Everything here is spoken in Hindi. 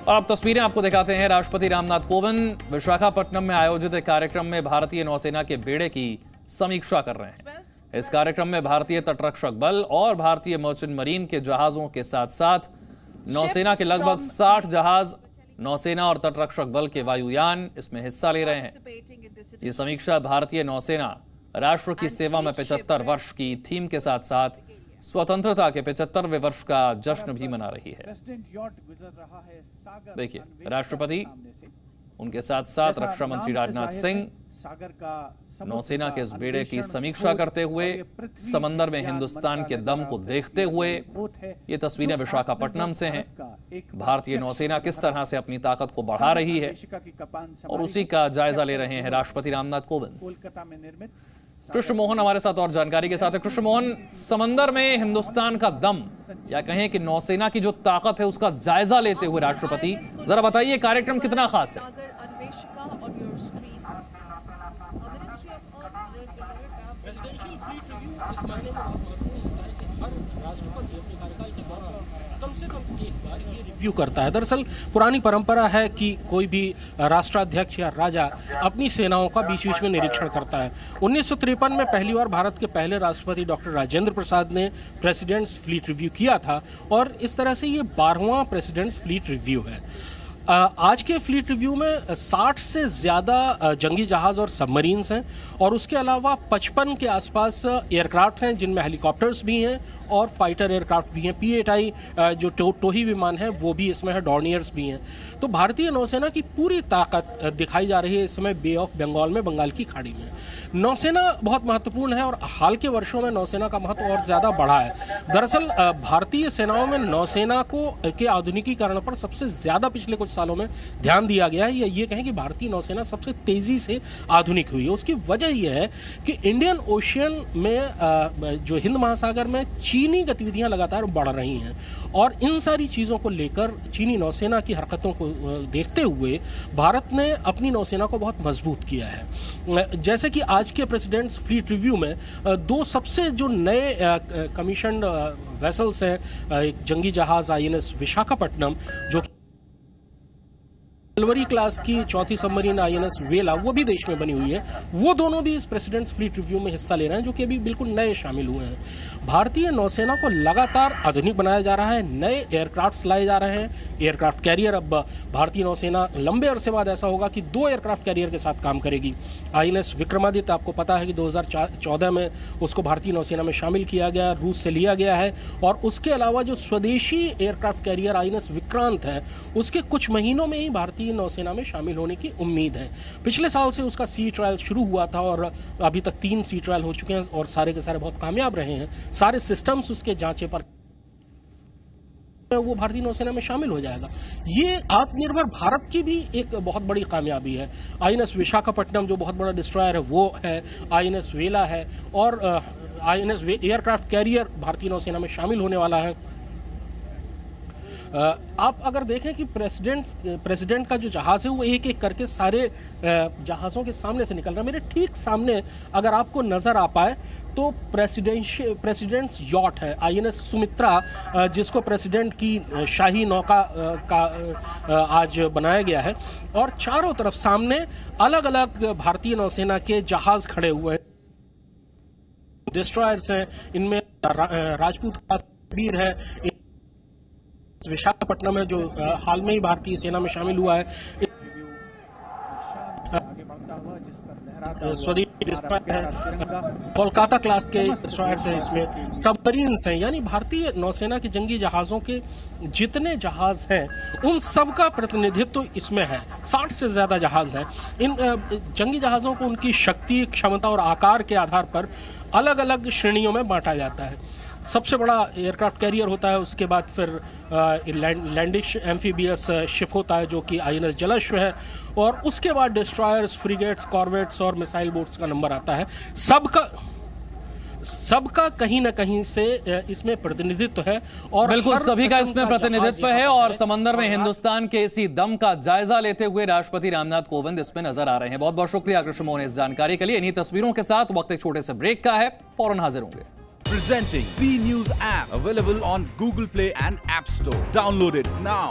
और अब तस्वीरें आपको दिखाते हैं। राष्ट्रपति रामनाथ कोविंद विशाखापट्टनम में आयोजित एक कार्यक्रम में भारतीय नौसेना के बेड़े की समीक्षा कर रहे हैं। इस कार्यक्रम में भारतीय तटरक्षक बल और भारतीय मर्चेंट मरीन के जहाजों के साथ साथ नौसेना के लगभग 60 जहाज, नौसेना और तटरक्षक बल के वायुयान इसमें हिस्सा ले रहे हैं। ये समीक्षा भारतीय नौसेना राष्ट्र की सेवा में 75 वर्ष की थीम के साथ साथ स्वतंत्रता के 75वें वर्ष का जश्न भी मना रही है। देखिए, राष्ट्रपति, उनके साथ साथ रक्षा मंत्री राजनाथ सिंह नौसेना के इस बेड़े की समीक्षा करते हुए, समंदर में हिंदुस्तान के दम को देखते हुए, ये तस्वीरें विशाखापट्टनम से हैं। भारतीय नौसेना किस तरह से अपनी ताकत को बढ़ा रही है और उसी का जायजा ले रहे हैं राष्ट्रपति रामनाथ कोविंद। कृष्ण मोहन हमारे साथ और जानकारी के साथ है। कृष्ण मोहन, समंदर में हिंदुस्तान का दम या कहें कि नौसेना की जो ताकत है उसका जायजा लेते हुए राष्ट्रपति, जरा बताइए कार्यक्रम कितना खास है? कम से कम एक बार ये रिव्यू करता है। दरअसल पुरानी परंपरा है कि कोई भी राष्ट्राध्यक्ष या राजा अपनी सेनाओं का बीच बीच में निरीक्षण करता है। 1953 में पहली बार भारत के पहले राष्ट्रपति डॉक्टर राजेंद्र प्रसाद ने प्रेसिडेंट्स फ्लीट रिव्यू किया था और इस तरह से ये 12वां प्रेसिडेंट्स फ्लीट रिव्यू है। आज के फ्लीट रिव्यू में 60 से ज़्यादा जंगी जहाज़ और सबमरीन्स हैं और उसके अलावा 55 के आसपास एयरक्राफ्ट हैं जिनमें हेलीकॉप्टर्स भी हैं और फाइटर एयरक्राफ्ट भी हैं। P-8I जो टोही विमान है वो भी इसमें है, डॉर्नियर्स भी हैं। तो भारतीय नौसेना की पूरी ताकत दिखाई जा रही है इस समय बे ऑफ बंगाल में, बंगाल की खाड़ी में। नौसेना बहुत महत्वपूर्ण है और हाल के वर्षों में नौसेना का महत्व और ज़्यादा बढ़ा है। दरअसल भारतीय सेनाओं में नौसेना के आधुनिकीकरण पर सबसे ज़्यादा पिछले कुछ सालों में ध्यान दिया गया है। ये कहें कि भारतीय नौसेना सबसे तेजी से आधुनिक हुई है। उसकी वजह यह है कि इंडियन ओशियन में जो हिंद महासागर में चीनी गतिविधियां लगातार बढ़ रही हैं और इन सारी चीज़ों को लेकर चीनी नौसेना की हरकतों को देखते हुए भारत ने अपनी नौसेना को बहुत मजबूत किया है। जैसे कि आज के प्रेसिडेंट्स फ्लीट रिव्यू में दो सबसे जो नए कमीशन्ड वेसल्स हैं, एक जंगी जहाज INS विशाखापट्टनम जो सिल्वरी क्लास की चौथी सबमरीन INS वेला, वो भी देश में बनी हुई है, वो दोनों भी इस प्रेसिडेंट्स फ्लीट रिव्यू में हिस्सा ले रहे हैं जो कि अभी बिल्कुल नए शामिल हुए हैं। भारतीय नौसेना को लगातार आधुनिक बनाया जा रहा है, नए एयरक्राफ्ट लाए जा रहे हैं। एयरक्राफ्ट कैरियर, अब भारतीय नौसेना लंबे अरसे बाद ऐसा होगा कि 2 एयरक्राफ्ट कैरियर के साथ काम करेगी। INS विक्रमादित्य, आपको पता है कि 2014 में उसको भारतीय नौसेना में शामिल किया गया, रूस से लिया गया है। और उसके अलावा जो स्वदेशी एयरक्राफ्ट कैरियर INS विक्रांत है, उसके कुछ महीनों में ही भारतीय नौसेना में शामिल होने की उम्मीद है। पिछले साल से उसका सी ट्रायल शुरू हुआ था और अभी तक 3 सी ट्रायल हो चुके हैं और सारे के सारे बहुत कामयाब रहे हैं। सारे सिस्टम्स उसके जांचे पर वो भारतीय नौसेना में शामिल हो जाएगा। ये आत्मनिर्भर भारत की भी एक बहुत बड़ी कामयाबी है। INS विशाखापट्टनम जो बहुत बड़ा डिस्ट्रॉयर है वो है, INS वेला है और INS एयरक्राफ्ट कैरियर भारतीय नौसेना में शामिल होने वाला है। आप अगर देखें कि प्रेसिडेंट का जो जहाज़ है वो एक एक करके सारे जहाज़ों के सामने से निकल रहा है। मेरे ठीक सामने अगर आपको नज़र आ पाए तो प्रेसिडेंट्स यॉट है INS सुमित्रा, जिसको प्रेसिडेंट की शाही नौका का आज बनाया गया है और चारों तरफ सामने अलग अलग भारतीय नौसेना के जहाज़ खड़े हुए हैं, डिस्ट्रॉयर्स हैं, इनमें राजपूत का तस्वीर है, विशाखापट्टनम है जो हाल में ही भारतीय सेना में शामिल हुआ है। कोलकाता क्लास के डिस्ट्रॉयर्स हैं, इसमें सबमरीन्स हैं, यानी भारतीय नौसेना के जंगी जहाज़ों के जितने जहाज़ हैं उन सब का प्रतिनिधित्व इसमें है। 60 से ज़्यादा जहाज़ हैं। इन जंगी जहाज़ों को उनकी शक्ति, क्षमता और आकार के आधार पर अलग अलग श्रेणियों में बांटा जाता है। सबसे बड़ा एयरक्राफ्ट कैरियर होता है, उसके बाद फिर लैंडिश एम्फीबियस शिप होता है जो कि INS जलश्व है और उसके बाद डिस्ट्रॉयर्स, फ्रिगेट्स, कॉर्वेट्स और मिसाइल बोट्स का नंबर आता है। सबका कहीं ना कहीं से इसमें प्रतिनिधित्व है और बिल्कुल सभी का इसमें प्रतिनिधित्व है और समंदर में हिंदुस्तान के इसी दम का जायजा लेते हुए राष्ट्रपति रामनाथ कोविंद इसमें नजर आ रहे हैं। बहुत बहुत शुक्रिया कृष्ण मोहन इस जानकारी के लिए। इन्हीं तस्वीरों के साथ वक्त एक छोटे से ब्रेक का है, फौरन हाजिर होंगे। Presenting B News app, available on Google Play and App Store. Download it now.